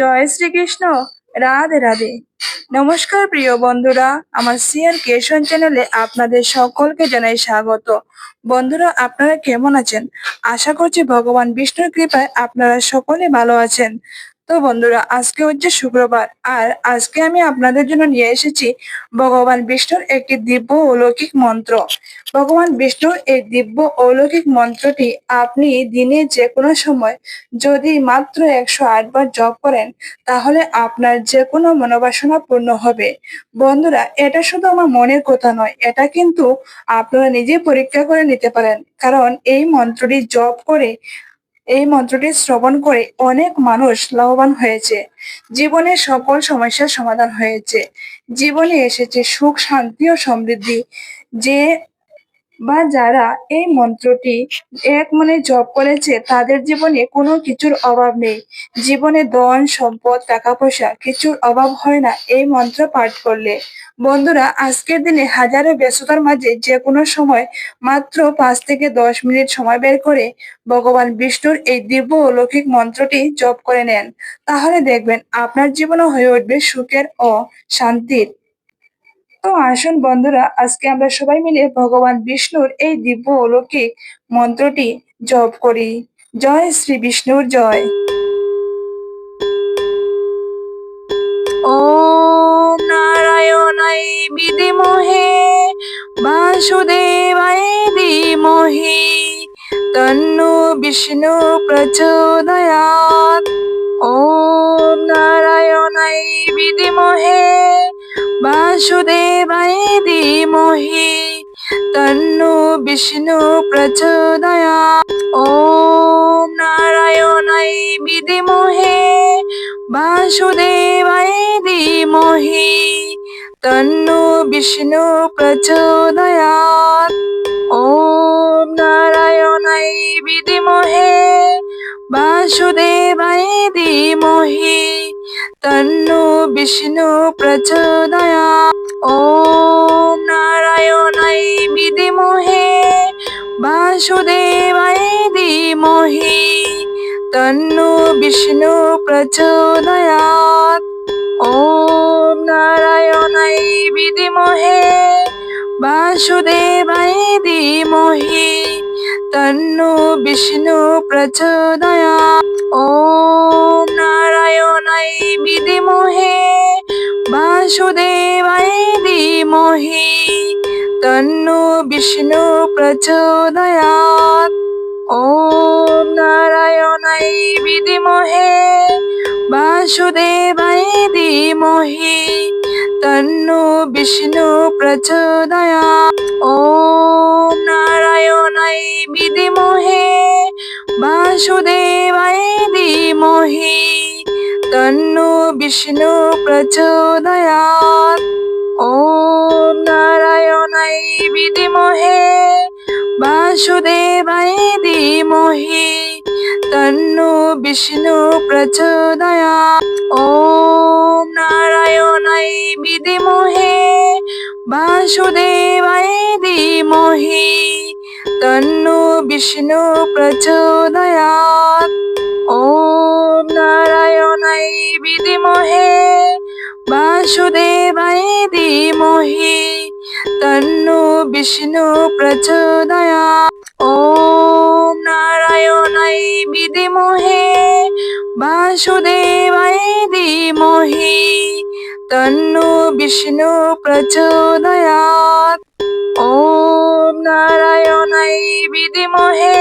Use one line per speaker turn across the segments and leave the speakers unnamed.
জয় শ্রীকৃষ্ণ। রাধে রাধে। নমস্কার প্রিয় বন্ধুরা, আমার সিয়ার ক্রিয়েশন চ্যানেলে আপনাদের সকলকে জানাই স্বাগত। বন্ধুরা, আপনারা কেমন আছেন? আশা করছি ভগবান বিষ্ণুর কৃপায় আপনারা সকলে ভালো আছেন। তো বন্ধুরা, আজকে হচ্ছে শুক্রবার, আর আজকে আমি আপনাদের জন্য নিয়ে এসেছি ভগবান বিষ্ণুর একটি দিব্য অলৌকিক মন্ত্র। ভগবান বিষ্ণুর এই দিব্য অলৌকিক মন্ত্রটি আপনি দিনে যে কোনো সময় যদি মাত্র 108 বার জপ করেন, তাহলে আপনার যে কোনো মনোবাসনা পূর্ণ হবে। বন্ধুরা, এটা শুধু আমার মনের কথা নয়, এটা কিন্তু আপনারা নিজে পরীক্ষা করে নিতে পারেন। কারণ এই মন্ত্রটি শ্রবণ করে অনেক মানুষ লাভবান হয়েছে, জীবনের সকল সমস্যার সমাধান হয়েছে, জীবনে এসেছে সুখ, শান্তি ও সমৃদ্ধি। যে যারা এই মন্ত্রটি এক মনে জপ করেছে, তাদের জীবনে কোনো কিছুর অভাব নেই। জীবনে ধন সম্পদ টাকা পয়সা কিছুর অভাব হয় না এই মন্ত্র পাঠ করলে। বন্ধুরা, আজকের দিনে হাজারো ব্যস্ততার মাঝে যে কোনো সময় মাত্র 5 থেকে 10 মিনিট সময় বের করে ভগবান বিষ্ণুর এই দিব্য অলৌকিক মন্ত্রটি জপ করে নেন, তাহলে দেখবেন আপনার জীবনও হয়ে উঠবে সুখের ও শান্তির। তো আসুন বন্ধুরা, আজকে আমরা সবাই মিলে ভগবান বিষ্ণুর এই দিব্য অলৌকিক মন্ত্রটি জপ করি। জয় শ্রী বিষ্ণুর জয়। ওম নারায়ণায় বিদ্মহে বাসুদেবায় ধীমহি তন্নো বিষ্ণু প্রচোদয়াৎ। ওম নারায়ণায় বিদ্মহে বাসুদেবায় ধীমহি তন্নো বিষ্ণু প্রচোদয়াৎ। ওম নারায়ণায় বিদ্মহে বাসুদেবায় ধীমহি তন্নো বিষ্ণু প্রচোদয়াৎ। ওম নারায়ণায় বিদ্মহে বাসুদেবায় ধীমহি তন্নো বিষ্ণু প্রচোদয়াৎ। ওম নারায়ণায় বিদ্মহে বাসুদেবায় ধীমহি তন্নো বিষ্ণু প্রচোদয়াৎ। ওম নারায়ণায় বিদ্মহে বাসুদেবায় ধীমহি তন্নো বিষ্ণু প্রচোদয়াৎ। ওম নারায়ণায় বিদ্মহে বাসুদেবায় ধীমহি তন্নো বিষ্ণু প্রচোদয়াৎ। ওম নারায়ণায় বিদ্মহে বাসুদেবায় ধীমহি তন্নো বিষ্ণু প্রচোদয়াৎ। ওম নারায়ণায় বিদ্মহে বাসুদেবায় ধীমহি তন্নো বিষ্ণু প্রচোদয়াৎ। ওম নারায়ণায় বিদ্মহে বাসুদেবায় ধীমহি তন্নো বিষ্ণু প্রচোদয়াৎ। ওম নারায়ণায় বিদ্মহে বাসুদেবায় ধীমহি তন্নো বিষ্ণু প্রচোদয়াৎ। ওম নারায়ণায় বিদ্মহে বাসুদেবায় ধীমহি তন্নো বিষ্ণু প্রচোদয়াৎ। ওম নারায়ণায় বিদ্মহে বাসুদেবায় ধীমহি তন্নো বিষ্ণু প্রচোদয়াৎ। ওম নারায়ণায় বিদ্মহে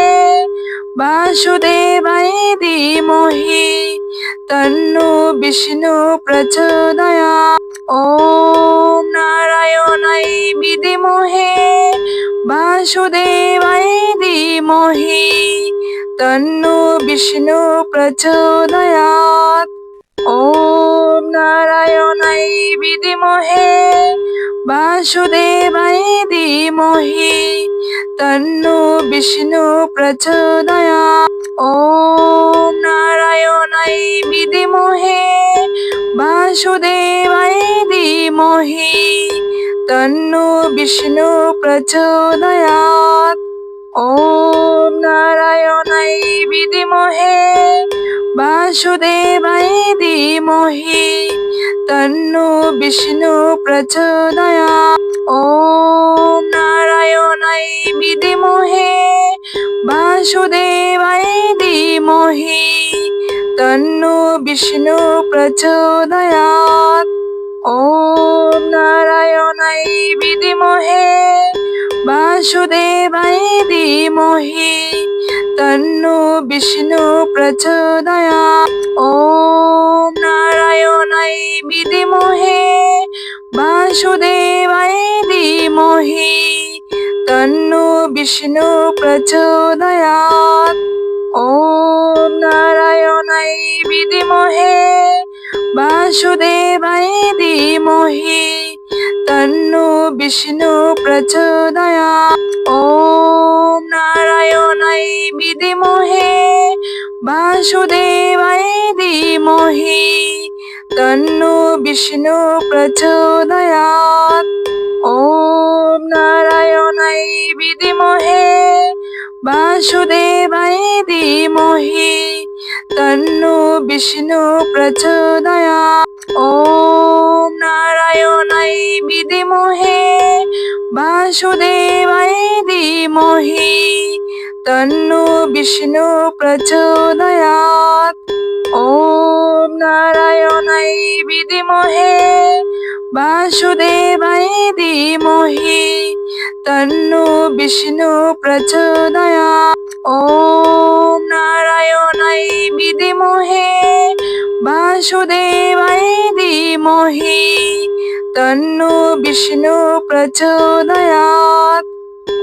বাসুদেবায় ধীমহি তন্নো বিষ্ণু প্রচোদয়াৎ। ওম নারায়ণায় বিদ্মহে বাসুদেবায় ধীমহি তন্নো বিষ্ণু প্রচোদয়াৎ। ওম নারায়ণায় বিদ্মহে বাসুদেবায় ধীমহি তন্নো বিষ্ণু প্রচোদয়াৎ। ওম নারায়ণায় বিদ্মহে বাসুদেবায় ধীমহি তন্নো বিষ্ণু প্রচোদয়াৎ। ওম নারায়ণায় বিদ্মহে वासुदेवाय धीमहि तन्नो विष्णु प्रचोदयात्। ॐ नारायणाय विद्महे वासुदेवाय धीमहि तन्नो विष्णु प्रचोदयात्। ॐ नारायणाय विद्महे वासुदेवाय धीमहि तन्नो विष्णु प्रचोदयात्। ॐ नारायणाय विद्महे वासुदेवाय धीमहि तन्नो विष्णु प्रचोदयात्। ॐ नारायणाय विद्महे वासुदेवाय धीमहि तन्नो विष्णु प्रचोदयात्। ॐ नारायणाय विद्महे वासुदेवाय धीमहि तन्नो विष्णु प्रचोदयात्। ॐ नारायणाय विद्महे वासुदेवाय धीमहि तन्नो विष्णु प्रचोदयात्। ॐ नारायणाय विद्महे वासुदेवाय धीमहि तन्नो विष्णु प्रचोदयात्। ॐ नारायणाय विद्महे वासुदेवाय धीमहि तन्नो विष्णु प्रचोदयात्। ॐ नारायणाय विद्महे वासुदेवाय धीमहि तन्नो विष्णु प्रचोदयात्।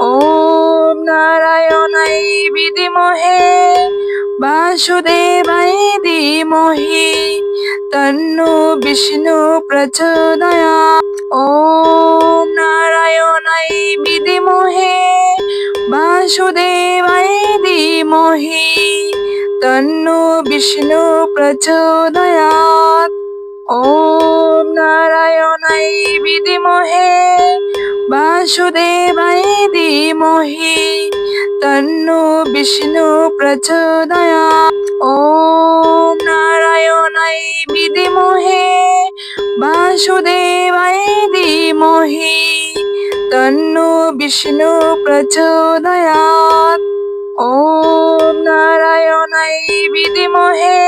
ॐ नारायणाय विद्महे वासुदेवाय धीमहि तन्नो विष्णु प्रचोदयात्। ॐ नारायणाय विद्महे वासुदेवाय धीमहि तन्नो विष्णु प्रचोदयात्। ॐ नारायणाय विद्महे वासुदेवाय धीमहि तन्नो विष्णु प्रचोदयात्। ॐ नारायणाय विद्महे वासुदेवाय धीमहि तन्नो विष्णु प्रचोदयात्। ॐ नारायणाय विद्महे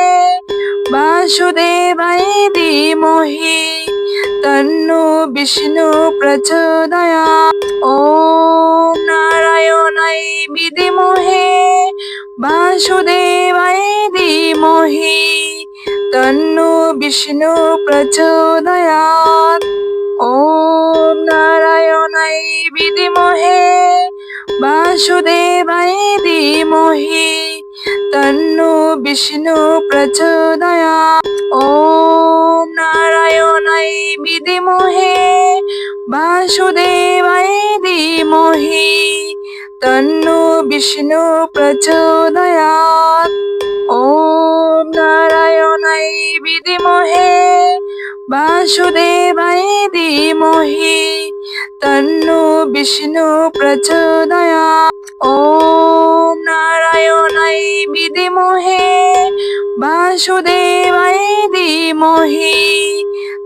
वासुदेवाय धीमहि तन्नो विष्णु प्रचोदयात्। ॐ नारायणाय विद्महे वासुदेवाय धीमहि तन्नो विष्णु प्रचोदयात्। ॐ नारायणाय विद्महे वासुदेवाय धीमहि तन्नो विष्णु प्रचोदयात्। ॐ नारायणाय विद्महे वासुदेवाय धीमहि तन्नो विष्णु प्रचोदयात्। ॐ नारायणाय विद्महे वासुदेवाय धीमहि तन्नो विष्णु प्रचोदयात्। ॐ नारायणाय विद्महे वासुदेवाय धीमहि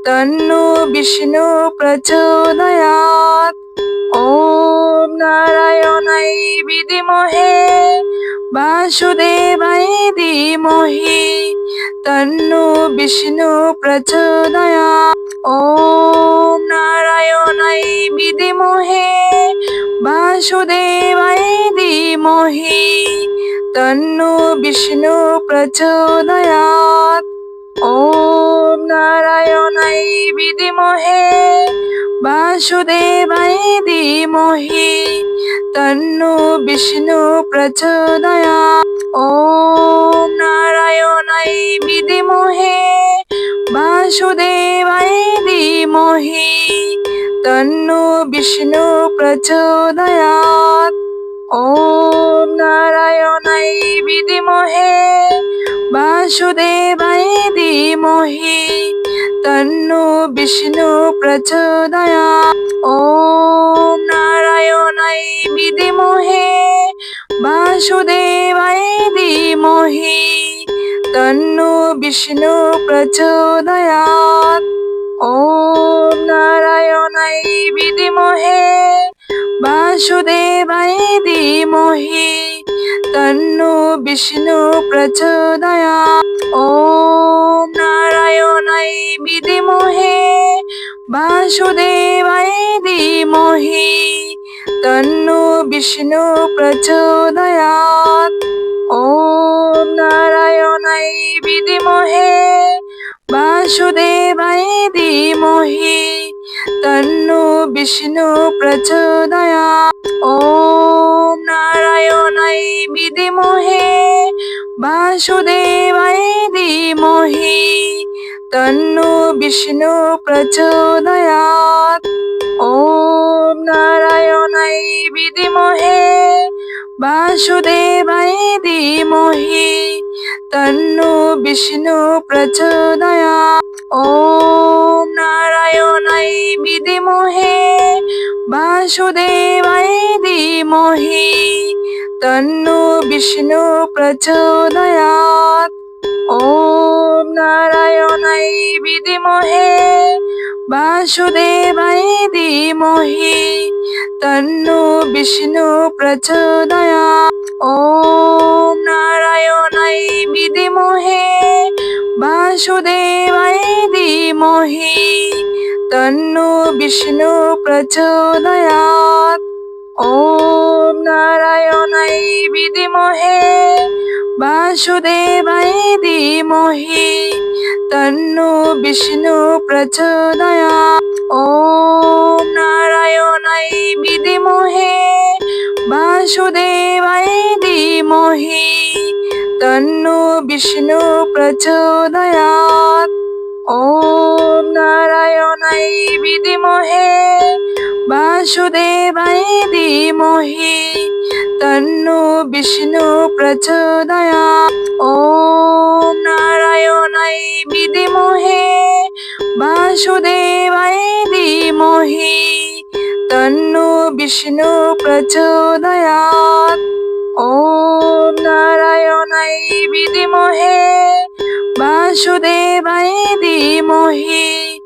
तन्नो विष्णु प्रचोदयात्। ॐ नारायणाय विद्महे वासुदेवाय धीमहि तन्नो विष्णु प्रचोदयात्। ॐ नारायणाय विद्महे वासुदेवाय धीमहि तन्नो विष्णु प्रचोदयात्। ॐ नारायणाय विद्महे वासुदेवाय धीमहि तन्नो विष्णु प्रचोदयात्। ॐ नारायणाय विद्महे वासुदेवाय धीमहि तन्नो विष्णु प्रचोदयात्। ॐ नारायणाय विद्महे वासुदेवाय धीमहि तन्नो विष्णु प्रचोदयात्। ॐ नारायणाय विद्महे वासुदेवाय धीमहि तन्नो विष्णु प्रचोदयात्। ॐ नारायणाय विद्महे वासुदेवाय धीमहि तन्नो विष्णु प्रचोदयात्। ॐ नारायणाय विद्महे वासुदेवाय धीमहि तन्नो विष्णु प्रचोदयात्। ॐ नारायणाय विद्महे वासुदेवाय धीमहि तन्नो विष्णु प्रचोदयात्। ॐ नारायणाय विद्महे वासुदेवाय धीमहि तन्नो विष्णु प्रचोदयात्। ॐ नारायणाय विद्महे वासुदेवाय धीमहि तन्नो विष्णु प्रचोदयात्। ॐ नारायणाय विद्महे वासुदेवाय धीमहि तन्नो विष्णु प्रचोदयात्। ॐ नारायणाय विद्महे वासुदेवाय धीमहि तन्नो विष्णु प्रचोदयात्। ॐ नारायणाय विद्महे वासुदेवाय धीमहि तन्नो विष्णु प्रचोदयात्। ॐ नारायणाय विद्महे वासुदेवाय धीमहि तन्नो विष्णु प्रचोदयात्। ॐ नारायणाय विद्महे वासुदेवाय धीमहि तन्नो विष्णु प्रचोदयात्। ॐ नारायणाय विद्महे वासुदेवाय धीमहि तन्नो विष्णु प्रचोदयात्। ॐ नारायणाय विद्महे वासुदेवाय धीमहि तन्नो विष्णु प्रचोदयात्। ॐ नारायणाय विद्महे वासुदेवाय धीमहि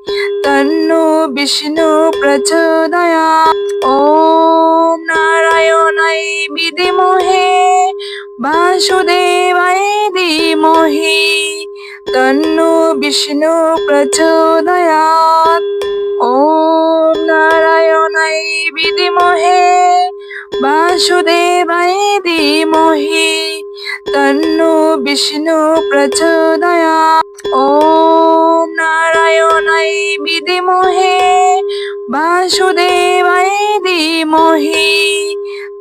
तन्नो विष्णु प्रचोदयात्। ॐ नारायणाय विद्महे वासुदेवाय धीमहि तन्नो विष्णु प्रचोदयात्। ॐ नारायणाय विद्महे वासुदेवाय धीमहि तन्नो विष्णु प्रचोदयात्। ॐ नारायणाय विद्महे वासुदेवाय धीमहि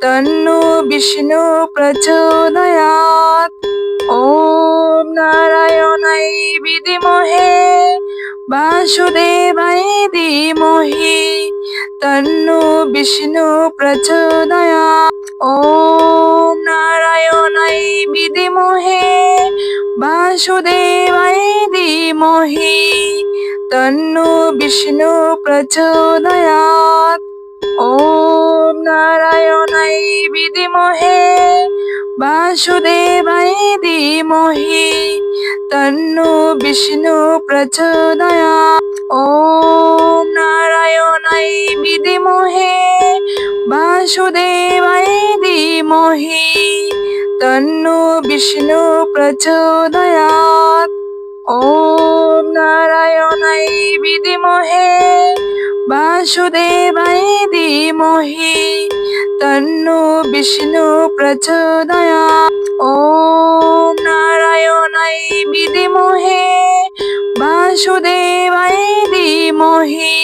तन्नो विष्णु प्रचोदयात्। ॐ नारायणाय विद्महे वासुदेवाय धीमहि तन्नो विष्णु प्रचोदयात्। ॐ नारायणाय विद्महे वासुदेवाय धीमहि तन्नो विष्णु प्रचोदयात्। ॐ नारायणाय विद्महे वासुदेवाय धीमहि तन्नो विष्णु प्रचोदयात्। ॐ नारायणाय विद्महे वासुदेवाय धीमहि तन्नो विष्णु प्रचोदयात्। ॐ नारायणाय विद्महे वासुदेवाय धीमहि तन्नो विष्णु प्रचोदयात्। ॐ नारायणाय विद्महे वासुदेवाय धीमहि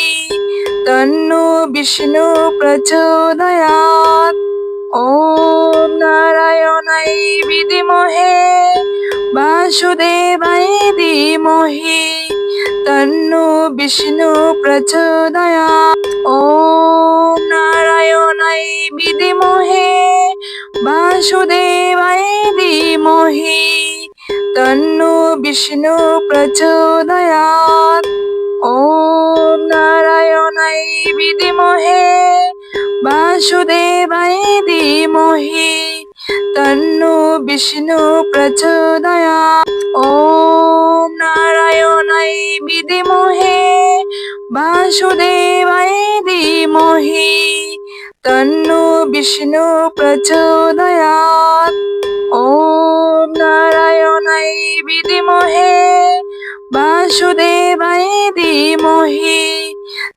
तन्नो विष्णु प्रचोदयात्। ॐ नारायणाय विद्महे वासुदेवाय धीमहि तन्नो विष्णु प्रचोदयात्। ॐ नारायणाय विद्महे वासुदेवाय धीमहि तन्नो विष्णु प्रचोदयात्। ॐ नारायणाय विद्महे वासुदेवाय धीमहि तन्नो विष्णु प्रचोदयात्। ॐ नारायणाय विद्महे वासुदेवाय धीमहि तन्नो विष्णु प्रचोदयात्। ॐ नारायणाय विद्महे वासुदेवाय धीमहि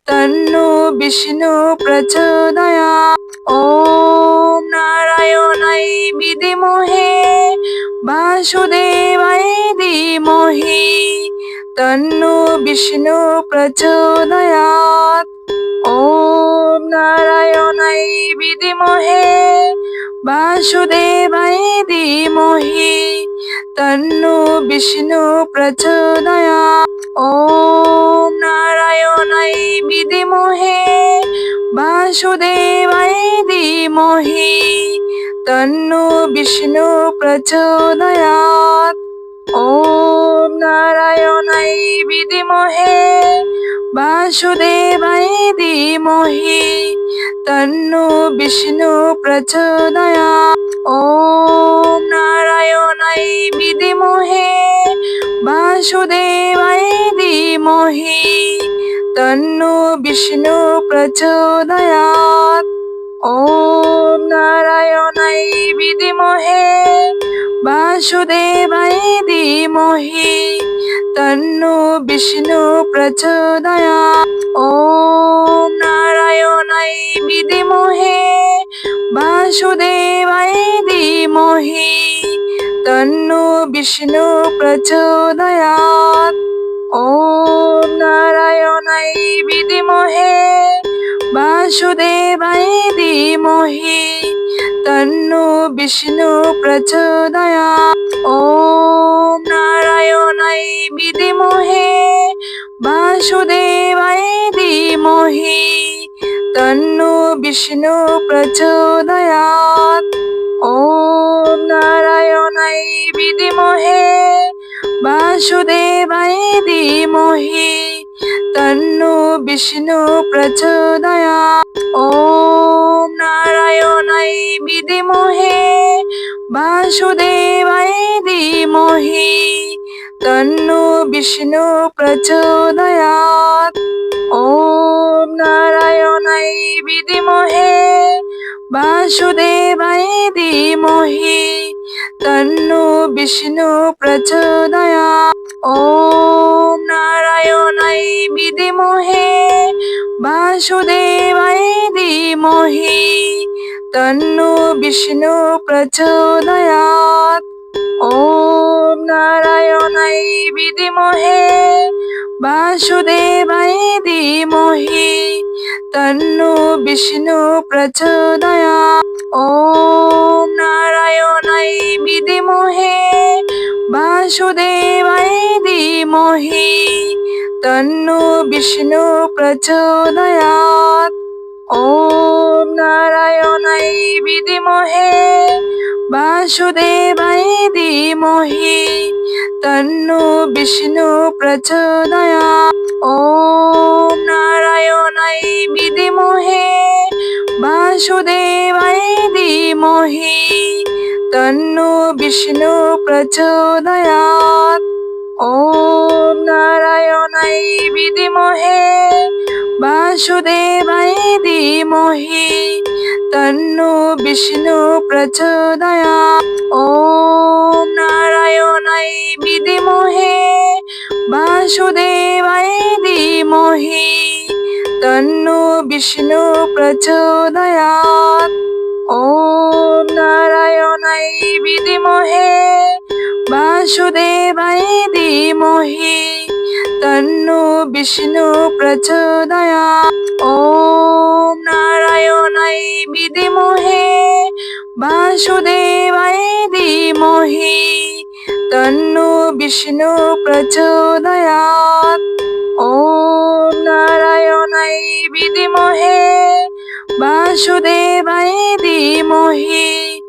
तन्नो विष्णु प्रचोदयात्। ॐ नारायणाय विद्महे वासुदेवाय धीमहि तन्नो विष्णु प्रचोदयात्। ॐ नारायणाय विद्महे वासुदेवाय धीमहि तन्नो विष्णु प्रचोदयात्। ॐ नारायणाय विद्महे वासुदेवाय धीमहि तन्नो विष्णु प्रचोदयात्। ॐ नारायणाय विद्महे वासुदेवाय धीमहि तन्नो विष्णु प्रचोदयात्। ॐ नारायणाय विद्महे वासुदेवाय धीमहि तन्नो विष्णु प्रचोदयात्। ॐ नारायणाय विद्महे वासुदेवाय धीमहि तन्नो विष्णु प्रचोदयात्। ॐ नारायणाय विद्महे वासुदेवाय धीमहि तन्नो विष्णु प्रचोदयात्। ॐ नारायणाय विद्महे वासुदेवाय धीमहि तन्नो विष्णु प्रचोदयात्। ॐ नारायणाय विद्महे वासुदेवाय धीमहि तन्नो विष्णु प्रचोदयात्। ॐ नारायणाय विद्महे वासुदेवाय धीमहि तन्नो विष्णु प्रचोदयात्। ॐ नारायणाय विद्महे वासुदेवाय धीमहि तन्नो विष्णु प्रचोदयात्। ॐ नारायणाय विद्महे वासुदेवाय धीमहि तन्नो विष्णु प्रचोदयात्। ॐ नारायणाय विद्महे वासुदेवाय धीमहि तन्नो विष्णु प्रचोदयात्। ॐ नारायणाय विद्महे वासुदेवाय धीमहि तन्नो विष्णु प्रचोदयात्। ॐ नारायणाय विद्महे वासुदेवाय धीमहि तन्नो विष्णु प्रचोदयात्। ॐ नारायणाय विद्महे वासुदेवाय धीमहि तन्नो विष्णु प्रचोदयात्। ॐ नारायणाय विद्महे वासुदेवाय धीमहि तन्नो विष्णु प्रचोदयात्। ॐ नारायणाय विद्महे वासुदेवाय धीमहि तन्नो विष्णु प्रचोदयात्। ॐ नारायणाय विद्महे वासुदेवाय धीमहि तन्नो विष्णु प्रचोदयात्। ॐ नारायणाय विद्महे वासुदेवाय धीमहि तन्नो विष्णु प्रचोदयात्। ॐ नारायणाय विद्महे वासुदेवाय धीमहि तन्नो विष्णु प्रचोदयात्। ॐ नारायणाय विद्महे वासुदेवाय धीमहि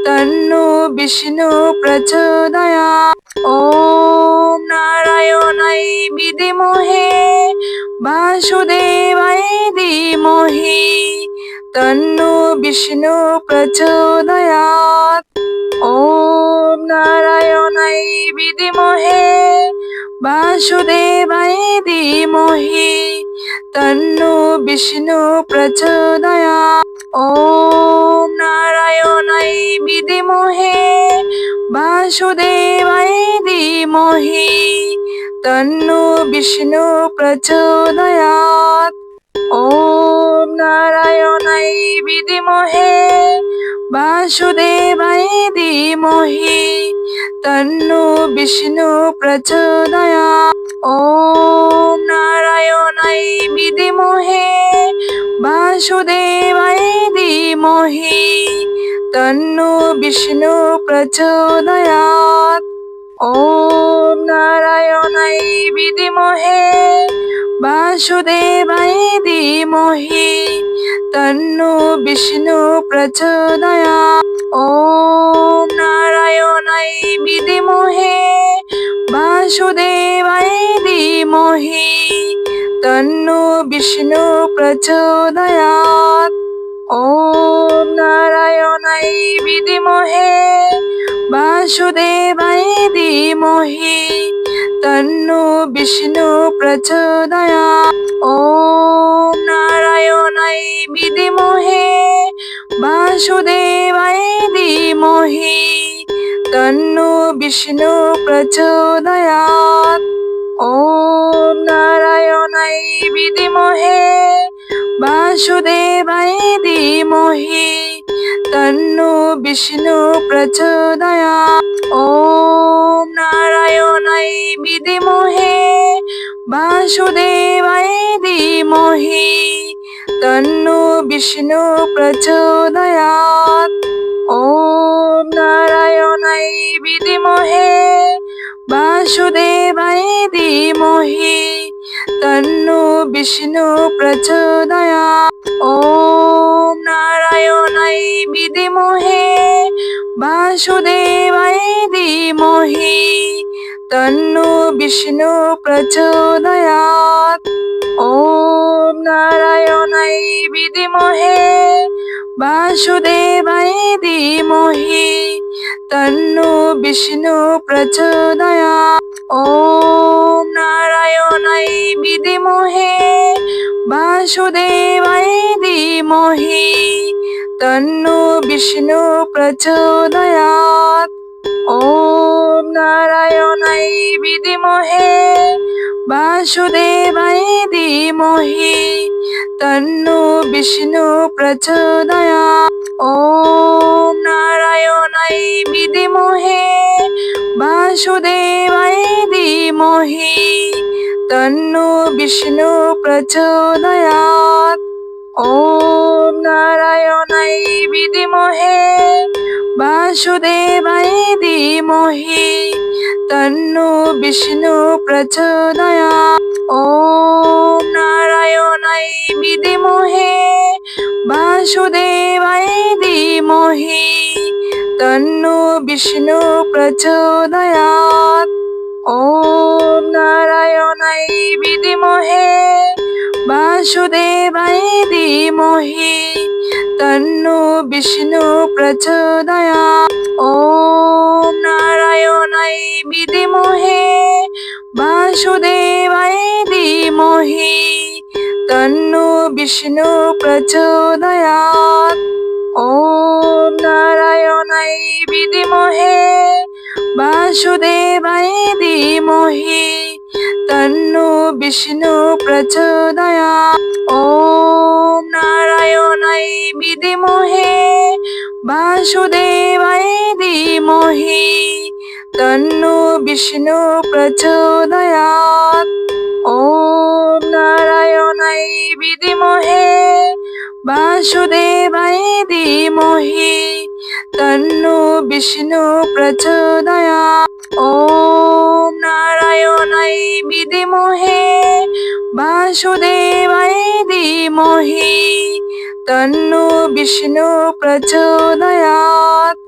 तन्नो विष्णु प्रचोदयात्। ॐ नारायणाय विद्महे वासुदेवाय धीमहि तन्नो विष्णु प्रचोदयात्। विद्महे वासुदेवाय धीमहि तन्नो विष्णु प्रचोदयात्। ॐ नारायणाय विद्महे वासुदेवाय धीमहि तन्नो विष्णु प्रचोदयात्। ॐ नारायणाय विद्महे वासुदेवाय धीमहि तन्नो विष्णु प्रचोदयात्। ॐ नारायणाय विद्महे वासुदेवाय धीमहि तन्नो विष्णु प्रचोदयात्। ॐ नारायणाय विद्महे वासुदेवाय धीमहि तन्नो विष्णु प्रचोदयात्। ॐ नारायणाय विद्महे वासुदेवाय धीमहि तन्नो विष्णु प्रचोदयात्। ॐ नारायणाय विद्महे वासुदेवाय धीमहि तन्नो विष्णु प्रचोदयात्। ॐ नारायणाय विद्महे वासुदेवाय धीमहि तन्नो विष्णु प्रचोदयात्। ॐ नारायणाय विद्महे वासुदेवाय धीमहि तन्नो विष्णु प्रचोदयात्। ॐ नारायणाय विद्महे वासुदेवाय धीमहि तन्नो विष्णु प्रचोदयात्। ॐ नारायणाय विद्महे वासुदेवाय धीमहि तन्नो विष्णु प्रचोदयात्। ॐ नारायणाय विद्महे वासुदेवाय धीमहि तन्नो विष्णु प्रचोदयात्। ॐ नारायणाय विद्महे वासुदेवाय धीमहि तन्नो विष्णु प्रचोदयात्। ॐ नारायणाय विद्महे वासुदेवाय धीमहि तन्नो विष्णु प्रचोदयात्। ॐ नारायणाय विद्महे वासुदेवाय धीमहि तन्नो विष्णु प्रचोदयात्। ॐ नारायणाय विद्महे वासुदेवाय धीमहि तन्नो विष्णु प्रचोदयात्। ॐ नारायणाय विद्महे वासुदेवाय धीमहि तन्नो विष्णु प्रचोदयात्। ॐ नारायणाय विद्महे वासुदेवाय धीमहि तन्नो विष्णु प्रचोदयात्। ॐ नारायणाय विद्महे वासुदेवाय धीमहि तन्नो विष्णु प्रचोदयात्। ॐ नारायणाय विद्महे वासुदेवाय धीमहि तन्नो विष्णु प्रचोदयात्। ॐ नारायणाय विद्महे वासुदेवाय धीमहि तन्नो विष्णु प्रचोदयात्। ॐ नारायणाय विद्महे वासुदेवाय धीमहि तन्नो विष्णु प्रचोदयात्। ॐ नारायणाय विद्महे वासुदेवाय धीमहि तन्नो विष्णु प्रचोदयात्। ॐ नारायणाय विद्महे वासुदेवाय धीमहि तन्नो विष्णु प्रचोदयात्।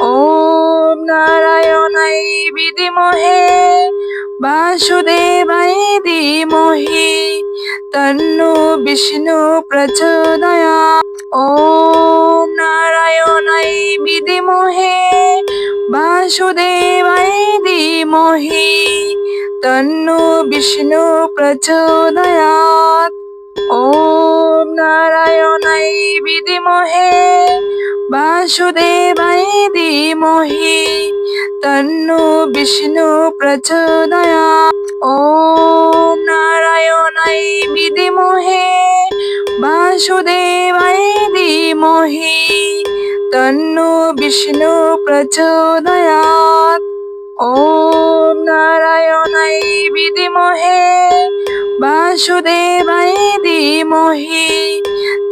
ॐ नारायणाय विद्महे वासुदेवाय धीमहि तन्नो विष्णु प्रचोदयात्। ॐ नारायणाय विद्महे वासुदेवाय धीमहि तन्नो विष्णु प्रचोदयात्। ओम नारायणाय विद्महे वासुदेवाय धीमहि तन्नो विष्णु प्रचोदयात्। ओम नारायणाय विद्महे वासुदेवाय धीमहि तन्नो विष्णु प्रचोदयात्। ओम नारायणाय विद्महे वासुदेवाय धीमहि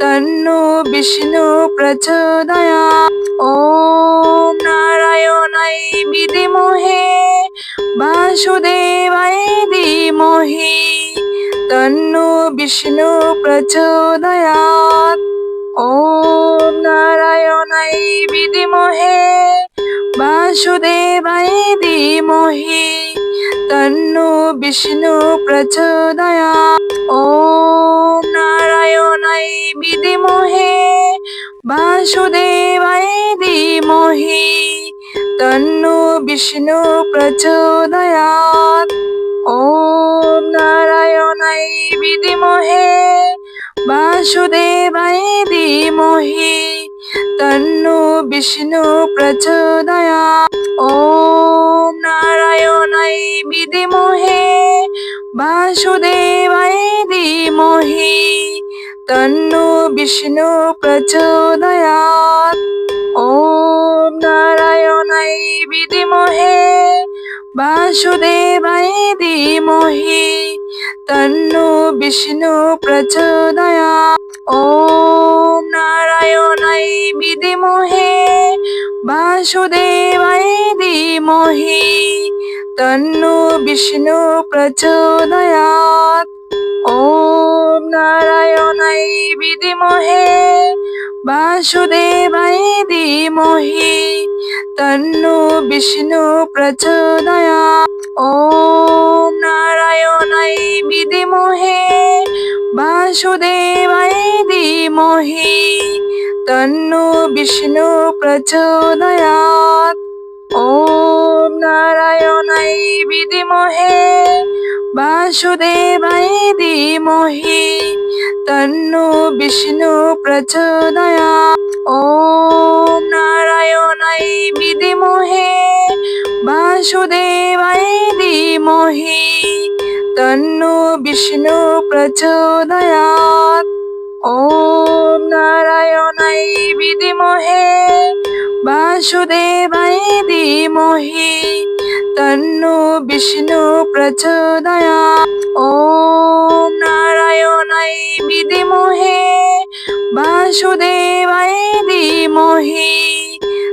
तन्नो विष्णु प्रचोदयात्। ओम नारायणाय विद्महे वासुदेवाय धीमहि तन्नो विष्णु प्रचोदयात्। ओम नारायणाय विद्महे वासुदेवाय धीमहि तन्नो विष्णु प्रचोदयात्। ओम नारायणाय विद्महे वासुदेवाय धीमहि तन्नो विष्णु प्रचोदयात्। ओम नारायणाय विद्महे वासुदेवाय धीमहि तन्नो विष्णु प्रचोदयात्। ओम नारायणाय विद्महे वासुदेवाय धीमहि तन्नो विष्णु प्रचोदयात्। ओम नारायणाय विद्महे वासुदेवाय धीमहि तन्नो विष्णु प्रचोदयात्। ओम नारायणाय विद्महे वासुदेवाय धीमहि तन्नो विष्णु प्रचोदयात्। ओम नारायणाय विद्महे वासुदेवाय धीमहि तन्नो विष्णु प्रचोदयात्। ओम नारायणाय विद्महे वासुदेवाय धीमहि तन्नो विष्णु प्रचोदयात्। ओम नारायणाय विद्महे वासुदेवाय धीमहि तन्नो विष्णु प्रचोदयात्। ओम नारायणाय विद्महे वासुदेवाय धीमहि तन्नो विष्णु प्रचोदयात्। ओम नारायणाय विद्महे वासुदेवाय धीमहि तन्नो विष्णु प्रचोदयात्। ओम नारायणाय विद्महे वासुदेवाय धीमहि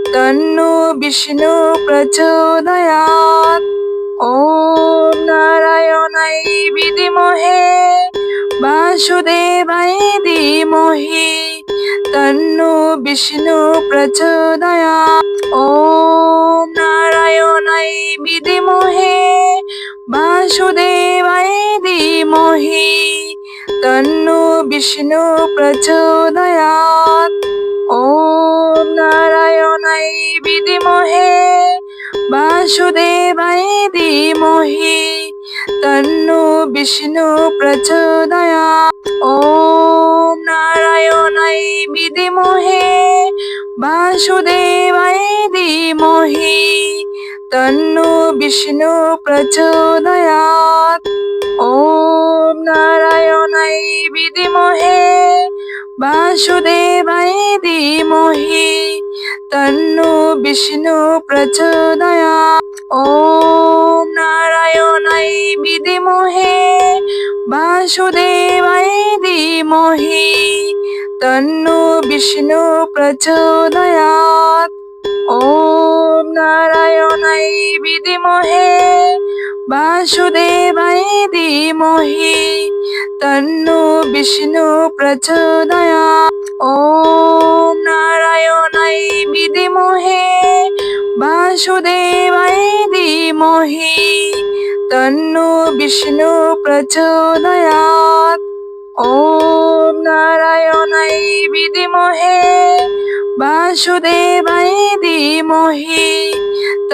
तन्नो विष्णु प्रचोदयात्। ओम नारायणाय विद्महे वासुदेवाय धीमहि तन्नो विष्णु प्रचोदयात्। ओम नारायणाय विद्महे वासुदेवाय धीमहि तन्नो विष्णु प्रचोदयात्। ओम नारायणाय विद्महे वासुदेवाय धीमहि तन्नो विष्णु प्रचोदयात्। ओम नारायणाय विद्महे वासुदेवाय धीमहि तन्नो विष्णु प्रचोदयात्। ओम नारायणाय विद्महे वासुदेवाय धीमहि तन्नो विष्णु प्रचोदयात्। ओम नारायणाय विद्महे वासुदेवाय धीमहि तन्नो विष्णु प्रचोदयात्। ओम नारायणाय विद्महे वासुदेवाय धीमहि तन्नो विष्णु प्रचोदयात्। ओम नारायणाय विद्महे वासुदेवाय धीमहि तन्नो विष्णु प्रचोदयात्। ओम नारायणाय विद्महे वासुदेवाय धीमहि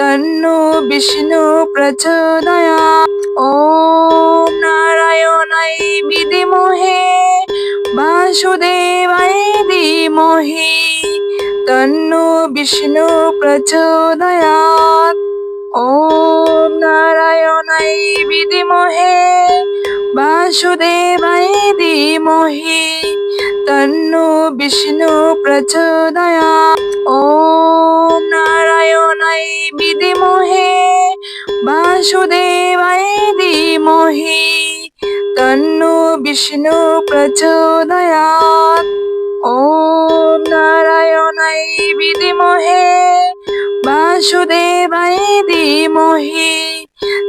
तन्नो विष्णु प्रचोदयात्। ॐ नारायणाय विद्महे वासुदेवाय धीमहि तन्नो विष्णु प्रचोदयात्। ॐ नारायणाय विद्महे वासुदेवाय धीमहि तन्नो विष्णु प्रचोदयात्। ॐ नारायणाय विद्महे वासुदेवाय धीमहि तन्नो विष्णु प्रचोदयात्। ॐ नारायणाय विद्महे वासुदेवाय धीमहि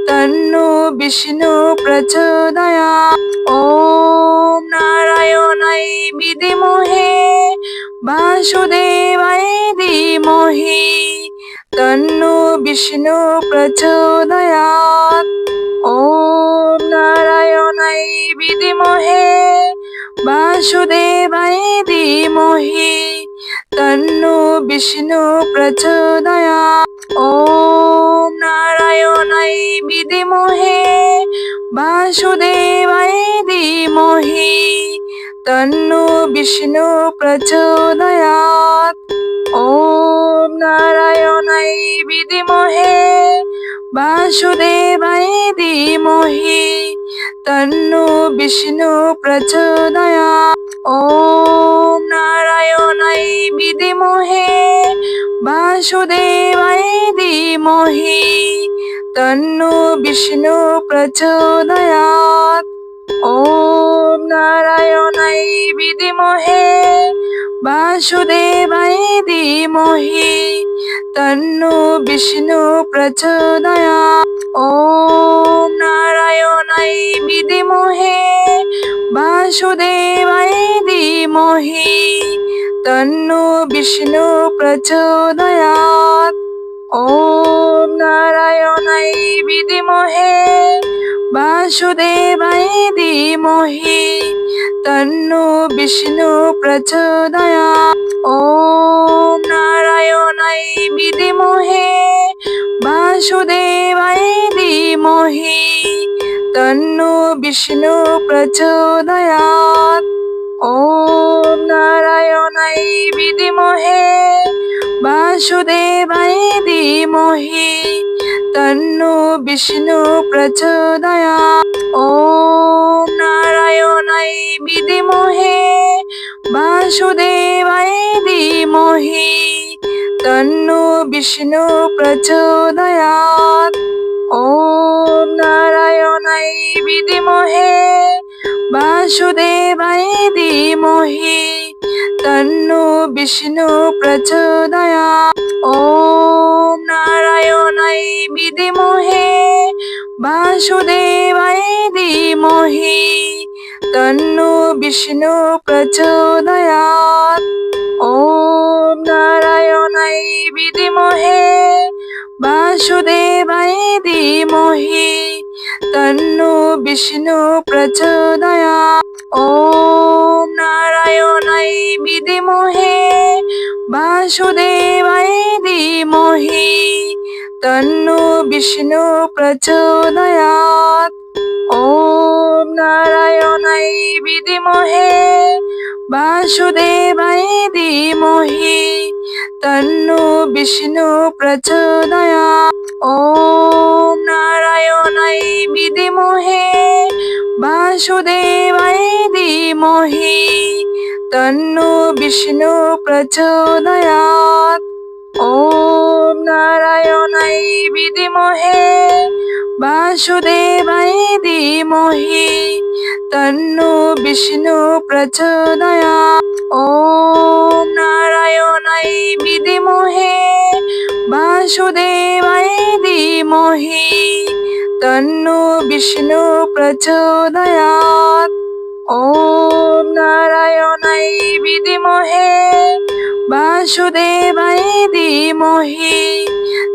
तन्नो विष्णु प्रचोदयात्। ॐ नारायणाय विद्महे वासुदेवाय धीमहि तन्नो विष्णु प्रचोदयात्। ॐ नारायणाय विद्महे वासुदेवाय धीमहि तन्नो विष्णु प्रचोदयात्। ॐ नारायणाय विद्महे वासुदेवाय धीमहि तन्नो विष्णु प्रचोदयात्। ॐ नारायणाय विद्महे वासुदेवाय धीमहि तन्नो विष्णु प्रचोदयात्। ॐ नारायणाय विद्महे वासुदेवाय धीमहि तन्नो विष्णु प्रचोदयात्। ॐ नारायणाय विद्महे वासुदेवाय धीमहि तन्नो विष्णु प्रचोदयात्। ॐ नारायणाय विद्महे वासुदेवाय धीमहि तन्नो विष्णु प्रचोदयात्। ॐ नारायणाय विद्महे वासुदेवाय धीमहि तन्नो विष्णु प्रचोदयात्। ॐ नारायणाय विद्महे वासुदेवाय धीमहि तन्नो विष्णु प्रचोदयात्। ॐ नारायणाय विद्महे वासुदेवाय धीमहि तन्नो विष्णु प्रचोदयात्। ॐ नारायणाय विद्महे वासुदेवाय धीमहि तन्नो विष्णु प्रचोदयात्। ॐ नारायणाय विद्महे वासुदेवाय धीमहि तन्नो विष्णु प्रचोदयात्। ॐ नारायणाय विद्महे वासुदेवाय धीमहि तन्नो विष्णु प्रचोदयात्। ॐ नारायणाय विद्महे वासुदेवाय धीमहि तन्नो विष्णु प्रचोदयात्। ॐ नारायणाय विद्महे वासुदेवाय धीमहि तन्नो विष्णु प्रचोदयात्। ॐ नारायणाय विद्महे वासुदेवाय धीमहि तन्नो विष्णु प्रचोदयात्। ॐ नारायणाय विद्महे वासुदेवाय धीमहि तन्नो विष्णु प्रचोदयात्। ॐ नारायणाय विद्महे वासुदेवाय धीमहि तन्नो विष्णु प्रचोदयात्। ॐ नारायणाय विद्महे वासुदेवाय धीमहि तन्नो विष्णु प्रचोदयात्। ॐ नारायणाय विद्महे वासुदेवाय धीमहि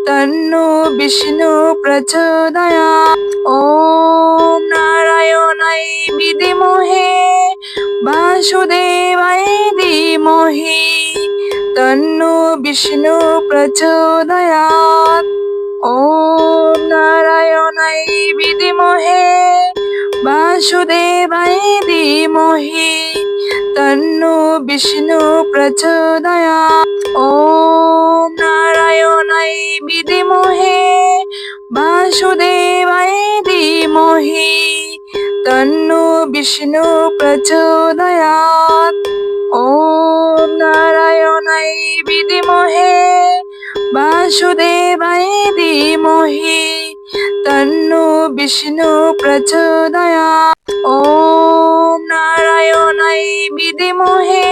तन्नो विष्णु प्रचोदयात्। ॐ नारायणाय विद्महे वासुदेवाय धीमहि तन्नो विष्णु प्रचोदयात्। ওম নারায়ণাই বিদ্মহে বাসুদেবায় ধীমহি তন্নো বিষ্ণু প্রচোদয়াৎ। ওম নারায়ণাই বিদ্মহে বাসুদেবায় ধীমহি তন্নো বিষ্ণু প্রচোদয়াৎ। ওম নারায়ণাই বিদ্মহে বাসুদেবায় ধীমহি তন্নো বিষ্ণু প্রচোদয়াৎ। ওম নারায়ণাই বিদ্মহে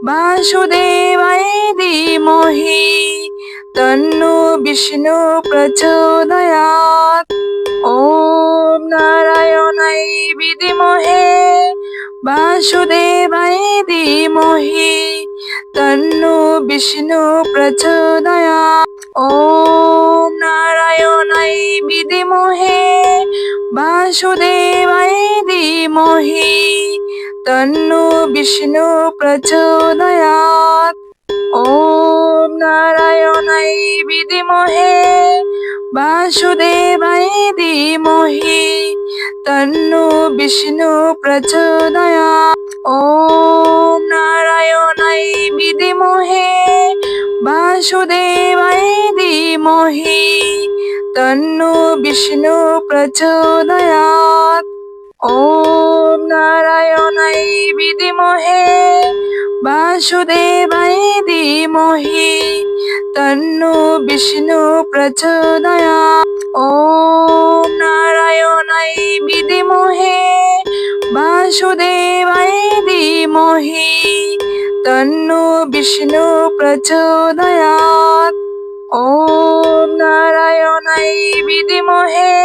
বাসুদেবায় ধীমহি তন্নো বিষ্ণু প্রচোদয়াৎ। ওম নারায়ণাই বিদ্মহে বাসুদেবায় ধীমহি তন্নো বিষ্ণু প্রচোদয়াৎ। ওম নারায়ণাই বিদ্মহে বাসুদেবায় ধীমহি তন্নো বিষ্ণু প্রচোদয়াৎ। ওম নারায়ণাই বিদ্মহে বাসুদেবায় ধীমহি তন্নো বিষ্ণু প্রচোদয়াৎ। ওম নারায়ণাই বিদ্মহে বাসুদেবায় ধীমহি তন্নো বিষ্ণু প্রচোদয়াৎ। ওম নারায়ণাই বিদ্মহে বাসুদেবায় ধীমহি তন্নো বিষ্ণু প্রচোদয়াৎ। ওম নারায়ণাই বিদ্মহে বাসুদেবায় ধীমহি তন্নো বিষ্ণু প্রচোদয়াৎ। ওম নারায়ণাই বিদ্মহে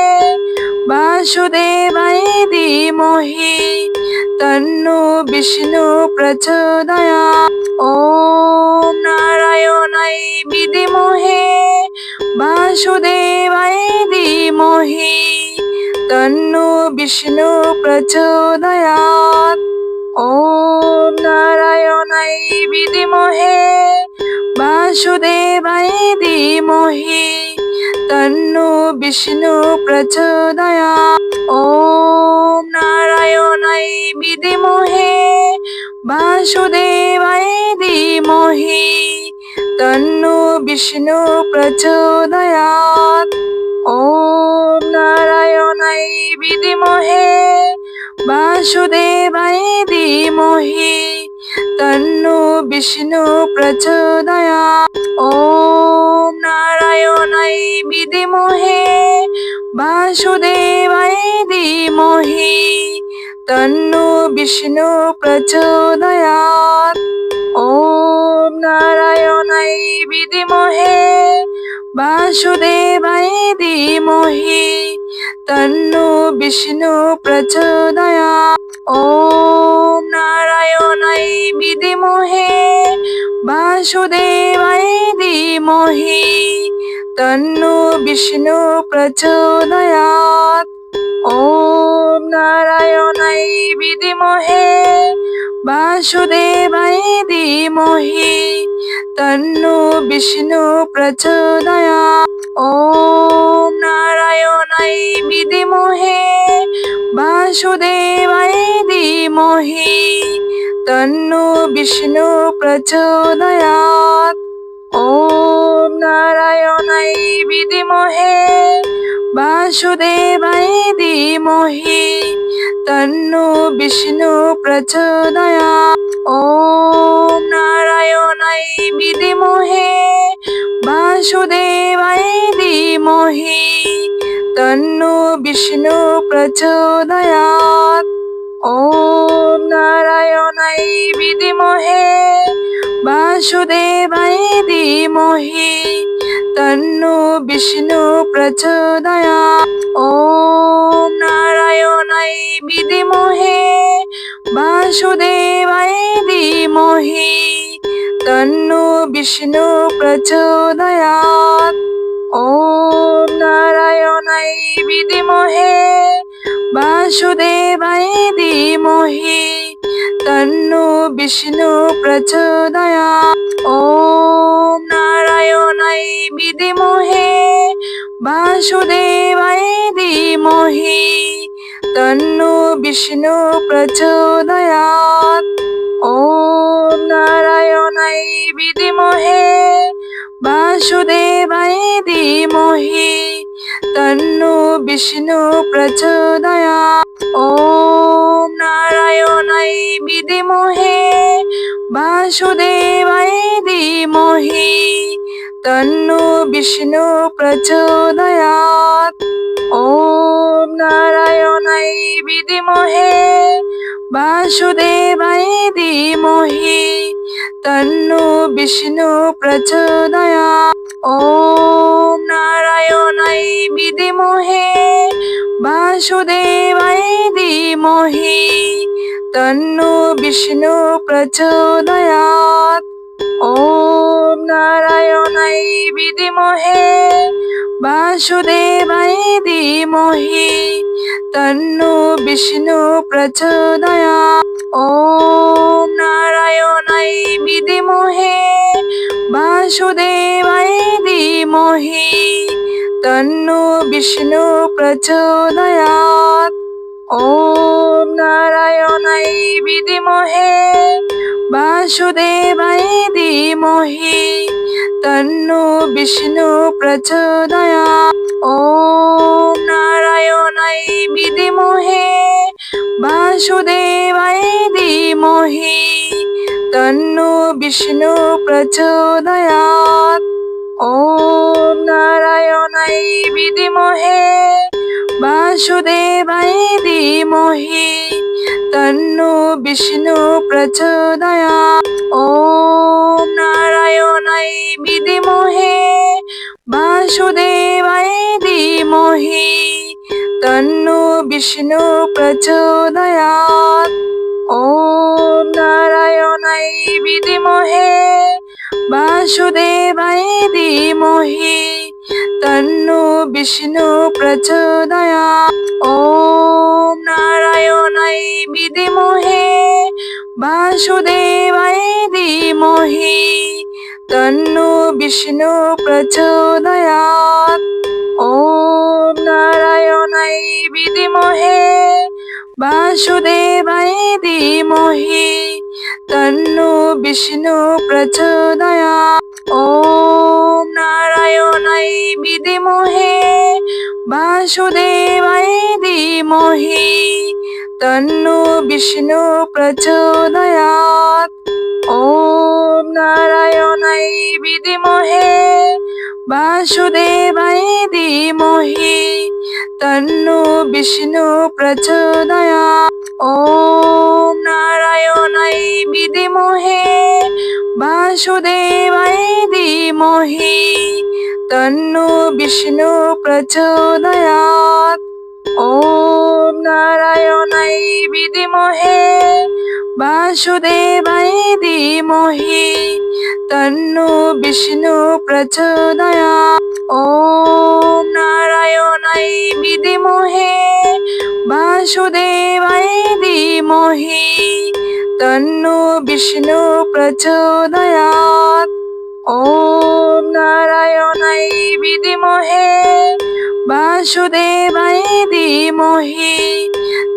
বাসুদেবায় ধীমহি তন্নো বিষ্ণু প্রচোদয়াৎ। ওম নারায়ণাই বিদ্মহে বাসুদেবায় ধীমহি তন্নো বিষ্ণু প্রচোদয়াৎ। ওম নারায়ণাই বিদ্মহে বাসুদেবায় ধীমহি তন্নো বিষ্ণু প্রচোদয়াৎ। ওম নারায়ণাই বিদ্মহে বাসুদেবায় ধীমহি তন্নো বিষ্ণু প্রচোদয়াৎ। ওম নারায়ণাই বিদ্মহে বাসুদেবায় ধীমহি তন্নো বিষ্ণু প্রচোদয়াৎ। ওম নারায়ণাই বিদ্মহে বাসুদেবায় ধীমহি তন্নো বিষ্ণু প্রচোদয়াৎ। ওম নারায়ণাই বিদ্মহে বাসুদেবায় ধীমহি তন্নো বিষ্ণু প্রচোদয়াৎ। ওম নারায়ণাই বিদ্মহে বাসুদেবায় ধীমহি তন্নো বিষ্ণু প্রচোদয়াৎ। ওম নারায়ণাই বিদ্মহে বাসুদেবায় ধীমহি তন্নো বিষ্ণু প্রচোদয়াৎ। ওম নারায়ণাই বিদ্মহে বাসুদেবায় ধীমহি তন্নো বিষ্ণু প্রচোদয়াৎ। ওম নারায়ণাই বিদ্মহে বাসুদেবায় ধীমহি তন্নো বিষ্ণু প্রচোদয়াৎ। ওম নারায়ণাই বিদ্মহে বাসুদেবায় ধীমহি তন্নো বিষ্ণু প্রচোদয়াৎ। ওম নারায়ণাই বিদ্মহে বাসুদেবায় ধীমহি তন্নো বিষ্ণু প্রচোদয়াৎ। ওম নারায়ণাই বিদ্মহে বাসুদেবায় ধীমহি তন্নো বিষ্ণু প্রচোদয়াৎ। ওম নারায়ণাই বিদ্মহে বাসুদেবায় ধীমহি তন্নো বিষ্ণু প্রচোদয়াৎ। ॐ नारायणाय विद्महे वासुदेवाय धीमहि तन्नो विष्णु प्रचोदयात्। ॐ नारायणाय विद्महे वासुदेवाय धीमहि तन्नो विष्णु प्रचोदयात्। ॐ नारायणाय विद्महे वासुदेवाय धीमहि तन्नो विष्णु प्रचोदयात्। ॐ नारायणाय विद्महे वासुदेवाय धीमहि तन्नो विष्णु प्रचोदयात्। ॐ नारायणाय विद्महे वासुदेवाय धीमहि तन्नो विष्णु प्रचोदयात्। ॐ नारायणाय विद्महे वासुदेवाय धीमहि तन्नो विष्णु प्रचोदयात्। ॐ नारायणाय विद्महे वासुदेवाय धीमहि तन्नो विष्णु प्रचोदयात्। ॐ नारायणाय विद्महे वासुदेवाय धीमहि तन्नो विष्णु प्रचोदयात्। ॐ नारायणाय विद्महे वासुदेवाय धीमहि तन्नो विष्णु प्रचोदयात्। ॐ नारायणाय विद्महे वासुदेवाय धीमहि तन्नो विष्णु प्रचोदयात्। ॐ नारायणाय विद्महे वासुदेवाय धीमहि तन्नो विष्णु प्रचोदयात्। ॐ नारायणाय विद्महे वासुदेवाय धीमहि तन्नो विष्णु प्रचोदयात्। ॐ नारायणाय विद्महे वासुदेवाय धीमहि तन्नो विष्णु प्रचोदयात्। ॐ नारायणाय विद्महे वासुदेवाय धीमहि तन्नो विष्णु प्रचोदयात्। ॐ नारायणाय विद्महे वासुदेवाय धीमहि तन्नो विष्णु प्रचोदयात्। ॐ नारायणाय विद्महे वासुदेवाय धीमहि तन्नो विष्णु प्रचोदयात्। ॐ नारायणाय विद्महे वासुदेवाय धीमहि तन्नो विष्णु प्रचोदयात्। ॐ नारायणाय विद्महे वासुदेवाय धीमहि तन्नो विष्णु प्रचोदयात्। ॐ नारायणाय विद्महे वासुदेवाय धीमहि तन्नो विष्णु प्रचोदयात्। ॐ नारायणाय विद्महे वासुदेवाय धीमहि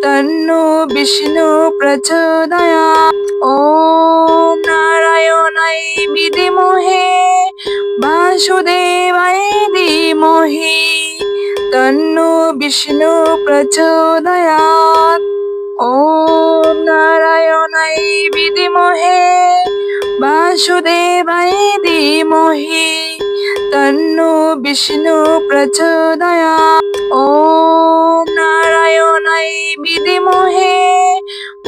तन्नो विष्णु प्रचोदयात्। ॐ नारायणाय विद्महे वासुदेवाय धीमहि तन्नो विष्णु प्रचोदयात्। ॐ नारायणाय विद्महे वासुदेवाय धीमहि तन्नो विष्णु प्रचोदयात्। ॐ नारायणाय विद्महे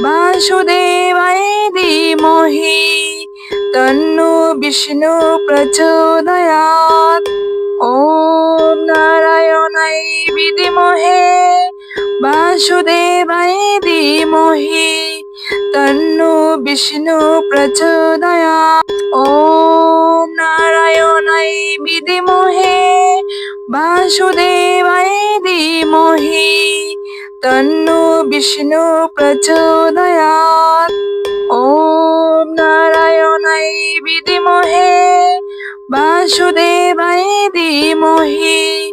वासुदेवाय धीमहि तन्नो विष्णु प्रचोदयात्। ॐ नारायणाय विद्महे वासुदेवाय धीमहि तन्नो विष्णु प्रचोदयात्। ॐ नारायणाय विद्महे वासुदेवाय धीमहि तन्नो विष्णु प्रचोदयात्। ॐ नारायणाय विद्महे वासुदेवाय धीमहि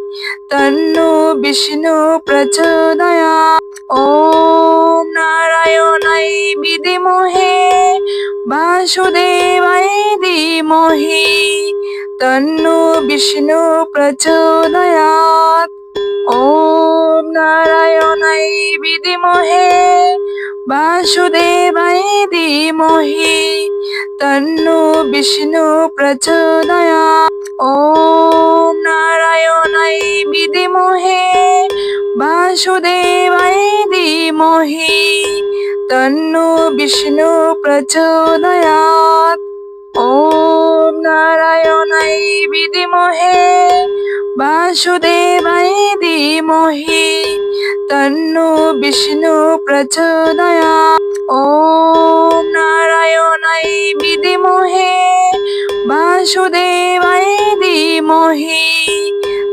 तन्नो विष्णु प्रचोदयात्। ॐ नारायणाय विद्महे वासुदेवाय धीमहि तन्नो विष्णु प्रचोदयात्। ॐ नारायणाय विद्महे वासुदेवाय धीमहि तन्नो विष्णु प्रचोदयात्। ॐ नारायणाय विद्महे वासुदेवाय धीमहि तन्नो विष्णु प्रचोदयात्। ॐ नारायणाय विद्महे वासुदेवाय धीमहि तन्नो विष्णु प्रचोदयात्। ॐ नारायणाय विद्महे वासुदेवाय धीमहि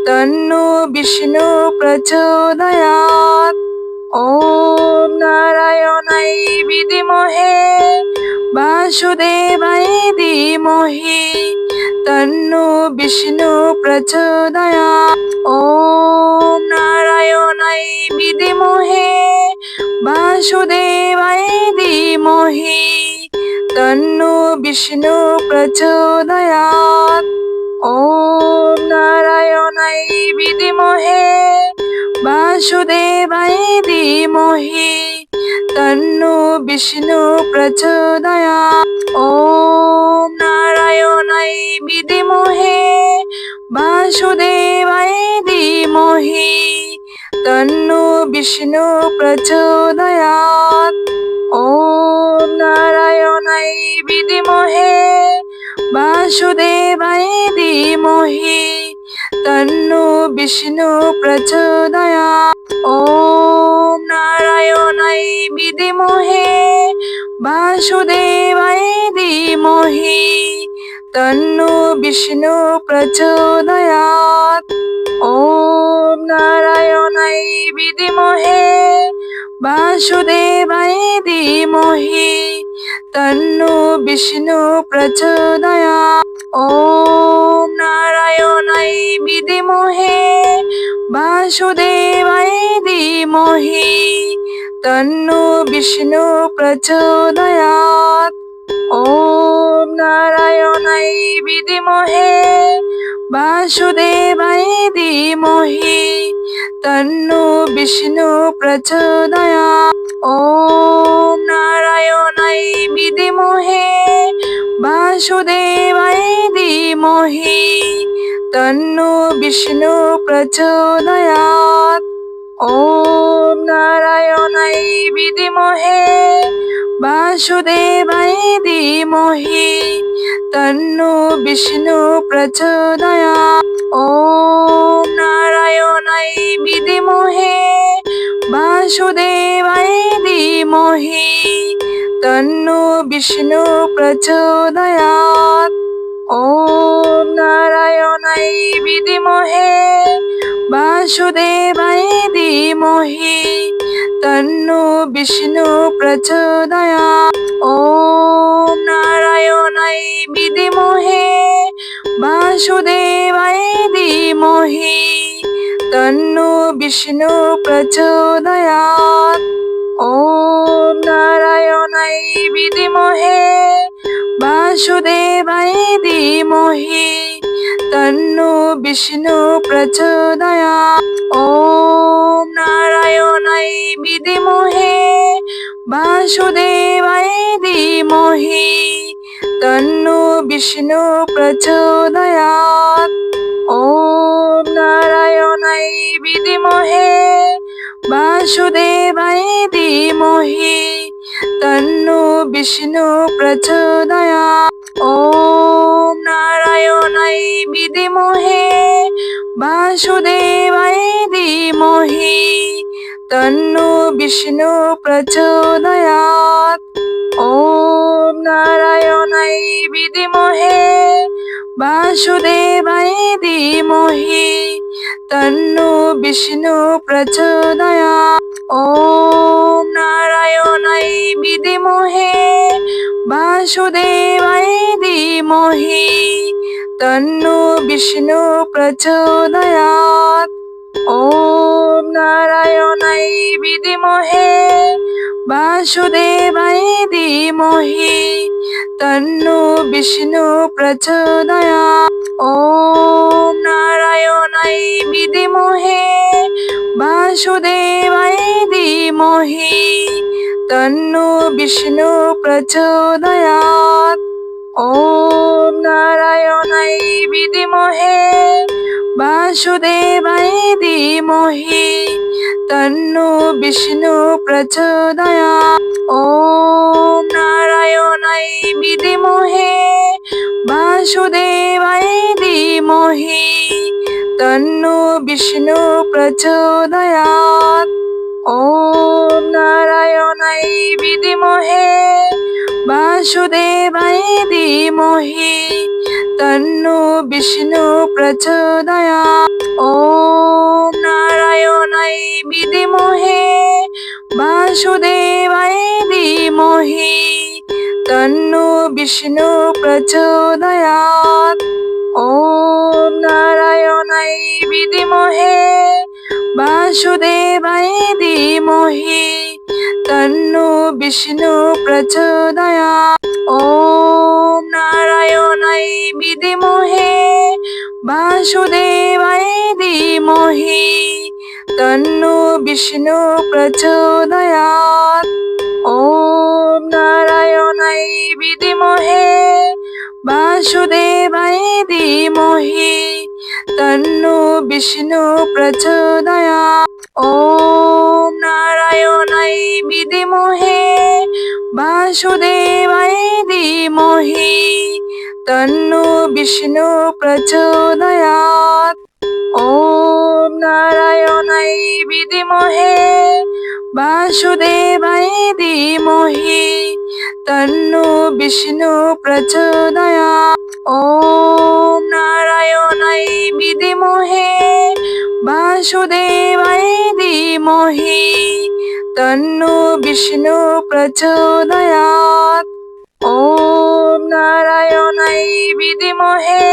तन्नो विष्णु प्रचोदयात्। ॐ नारायणाय विद्महे वासुदेवाय धीमहि तन्नो विष्णु प्रचोदयात्। ॐ नारायणाय विद्महे वासुदेवाय धीमहि तन्नो विष्णु प्रचोदयात्। ॐ नारायणाय विद्महे वासुदेवाय धीमहि तन्नो विष्णु प्रचोदयात्। ॐ नारायणाय विद्महे वासुदेवाय धीमहि तन्नो विष्णु प्रचोदयात्। ॐ नारायणाय विद्महे वासुदेवाय धीमहि तन्नो विष्णु प्रचोदयात्। ॐ नारायणाय विद्महे वासुदेवाय धीमहि तन्नो विष्णु प्रचोदयात्। ॐ नारायणाय विद्महे वासुदेवाय धीमहि तन्नो विष्णु प्रचोदयात्। ॐ नारायणाय विद्महे वासुदेवाय धीमहि तन्नो विष्णु प्रचोदयात्। ॐ नारायणाय विद्महे वासुदेवाय धीमहि तन्नो विष्णु प्रचोदयात्। ॐ नारायणाय विद्महे वासुदेवाय धीमहि तन्नो विष्णु प्रचोदयात्। ॐ नारायणाय विद्महे वासुदेवाय धीमहि तन्नो विष्णु प्रचोदयात्। ॐ नारायणाय विद्महे वासुदेवाय धीमहि तन्नो विष्णु प्रचोदयात्। ॐ नारायणाय विद्महे वासुदेवाय धीमहि तन्नो विष्णु प्रचोदयात्। ॐ नारायणाय विद्महे वासुदेवाय धीमहि तन्नो विष्णु प्रचोदयात्। ॐ नारायणाय विद्महे वासुदेवाय धीमहि तन्नो विष्णु प्रचोदयात्। ॐ नारायणाय विद्महे वासुदेवाय धीमहि तन्नो विष्णु प्रचोदयात्। ॐ नारायणाय विद्महे वासुदेवाय धीमहि तन्नो विष्णु प्रचोदयात्। ॐ नारायणाय विद्महे वासुदेवाय धीमहि तन्नो विष्णु प्रचोदयात्। ॐ नारायणाय विद्महे वासुदेवाय धीमहि तन्नो विष्णु प्रचोदयात्। ॐ नारायणाय विद्महे वासुदेवाय धीमहि तन्नो विष्णु प्रचोदयात्। ॐ नारायणाय विद्महे वासुदेवाय धीमहि तन्नो विष्णु प्रचोदयात्। ॐ नारायणाय विद्महे वासुदेवाय धीमहि तन्नो विष्णु प्रचोदयात्। ॐ नारायणाय विद्महे वासुदेवाय धीमहि तन्नो विष्णु प्रचोदयात्। ॐ नारायणाय विद्महे वासुदेवाय धीमहि तन्नो विष्णु प्रचोदयात्। ॐ नारायणाय विद्महे वासुदेवाय धीमहि तन्नो विष्णु प्रचोदयात्। ॐ नारायणाय विद्महे वासुदेवाय धीमहि तन्नो विष्णु प्रचोदयात्। ॐ नारायणाय विद्महे वासुदेवाय धीमहि तन्नो विष्णु प्रचोदयात्। ॐ नारायणाय विद्महे वासुदेवाय धीमहि तन्नो विष्णु प्रचोदयात्। ॐ नारायणाय विद्महे वासुदेवाय धीमहि तन्नो विष्णु प्रचोदयात्। ॐ नारायणाय विद्महे वासुदेवाय धीमहि तन्नो विष्णु प्रचोदयात्। ॐ नारायणाय विद्महे वासुदेवाय धीमहि तन्नो विष्णु प्रचोदयात्। ॐ नारायणाय विद्महे वासुदेवाय धीमहि तन्नो विष्णु प्रचोदयात्। ॐ नारायणाय विद्महे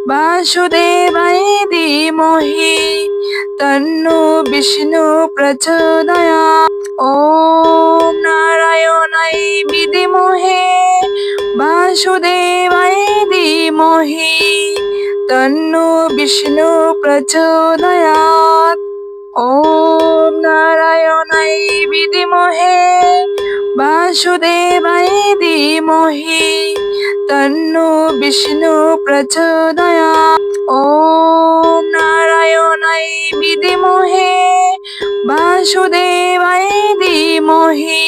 वासुदेवाय धीमहि तन्नो विष्णु प्रचोदयात्। ॐ नारायणाय विद्महे वासुदेवाय धीमहि तन्नो विष्णु प्रचोदयात्। ॐ नारायणाय विद्महे वासुदेवाय धीमहि तन्नो विष्णु प्रचोदयात्। ॐ नारायणाय विद्महे वासुदेवाय धीमहि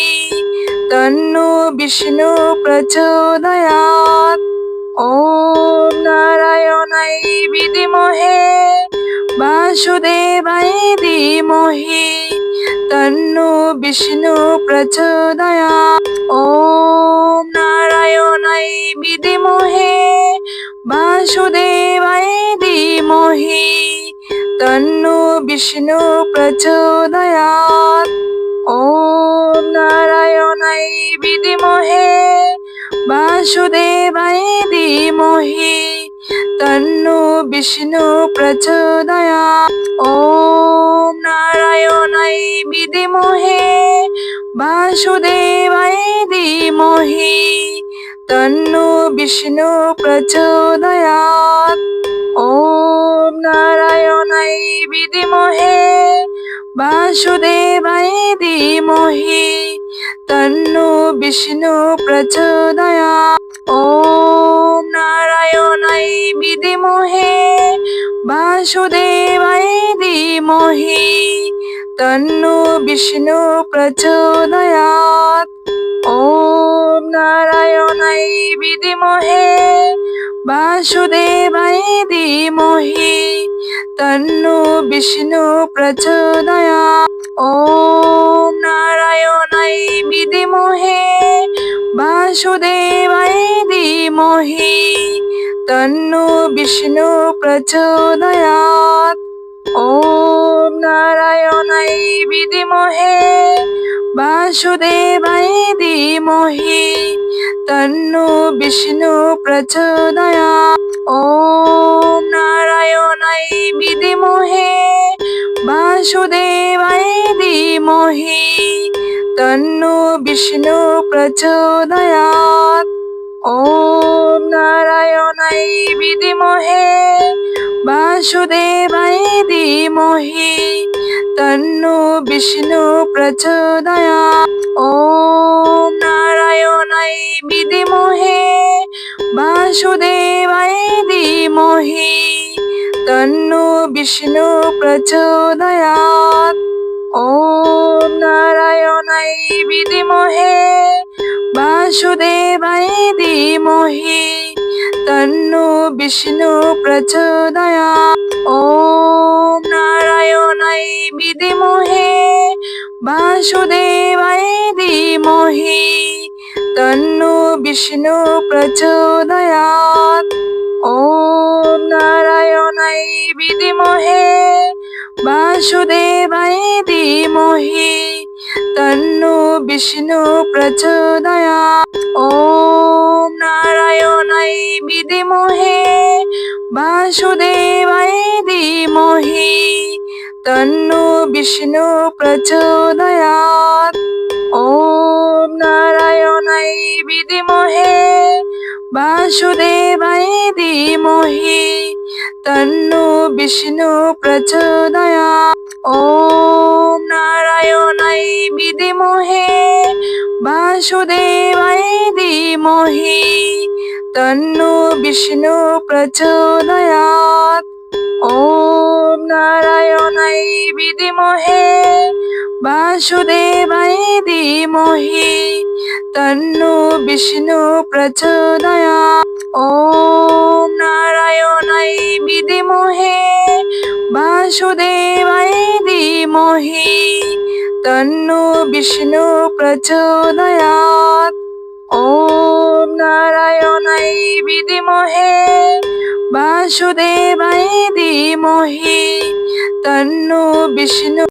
तन्नो विष्णु प्रचोदयात्। ॐ नारायणाय विद्महे वासुदेवाय धीमहि तन्नो विष्णु प्रचोदयात्। ॐ नारायणाय विद्महे वासुदेवाय धीमहि तन्नो विष्णु प्रचोदयात्। ॐ नारायणाय विद्महे वासुदेवाय धीमहि तन्नो विष्णु प्रचोदयात्। ॐ नारायणाय विद्महे वासुदेवाय धीमहि तन्नो विष्णु प्रचोदयात्। ॐ नारायणाय विद्महे वासुदेवाय धीमहि तन्नो विष्णु प्रचोदयात्। ॐ नारायणाय विद्महे वासुदेवाय धीमहि तन्नो विष्णु प्रचोदयात्। ॐ नारायणाय विद्महे वासुदेवाय धीमहि तन्नो विष्णु प्रचोदयात्। ॐ नारायणाय विद्महे वासुदेवाय धीमहि तन्नो विष्णु प्रचोदयात्। ওম নারায়ণাই বিদ্মহে বাসুদেবায় ধীমহি তন্নো বিষ্ণু প্রচোদয়াৎ। ওম নারায়ণাই বিদ্মহে বাসুদেবায় ধীমহি তন্নো বিষ্ণু প্রচোদয়াৎ। ওম নারায়ণাই বিদ্মহে বাসুদেবায় ধীমহি তন্নো বিষ্ণু প্রচোদয়াৎ। ওম নারায়ণাই বিদ্মহে বাসুদেবায় ধীমহি তন্নো বিষ্ণু প্রচোদয়াৎ। ওম নারায়ণাই বিদ্মহে বাসুদেবায় ধীমহি তন্নো বিষ্ণু প্রচোদয়াৎ। ওম নারায়ণাই বিদ্মহে বাসুদেবায় ধীমহি তন্নো বিষ্ণু প্রচোদয়াৎ। ওম নারায়ণাই বিদ্মহে বাসুদেবায় ধীমহি তন্নো বিষ্ণু প্রচোদয়াৎ। ওম নারায়ণাই বিদ্মহে বাসুদেবায় ধীমহি তন্নো বিষ্ণু প্রচোদয়াৎ। ওম নারায়ণাই বিদ্মহে বাসুদেবায় ধীমহি তন্নো বিষ্ণু প্রচোদয়াৎ। ওম নারায়ণাই বিদ্মহে বাসুদেবায় ধীমহি তন্নো বিষ্ণু প্রচোদয়াৎ। ওম নারায়ণাই বিদ্মহে বাসুদেবায় ধীমহি তন্নো বিষ্ণু প্রচোদয়াৎ। ওম নারায়ণাই বিদ্মহে বাসুদেবায় ধীমহি তন্নো বিষ্ণু প্রচোদয়াৎ। ওম নারায়ণাই বিদ্মহে বাসুদেবায় ধীমহি তন্নো বিষ্ণু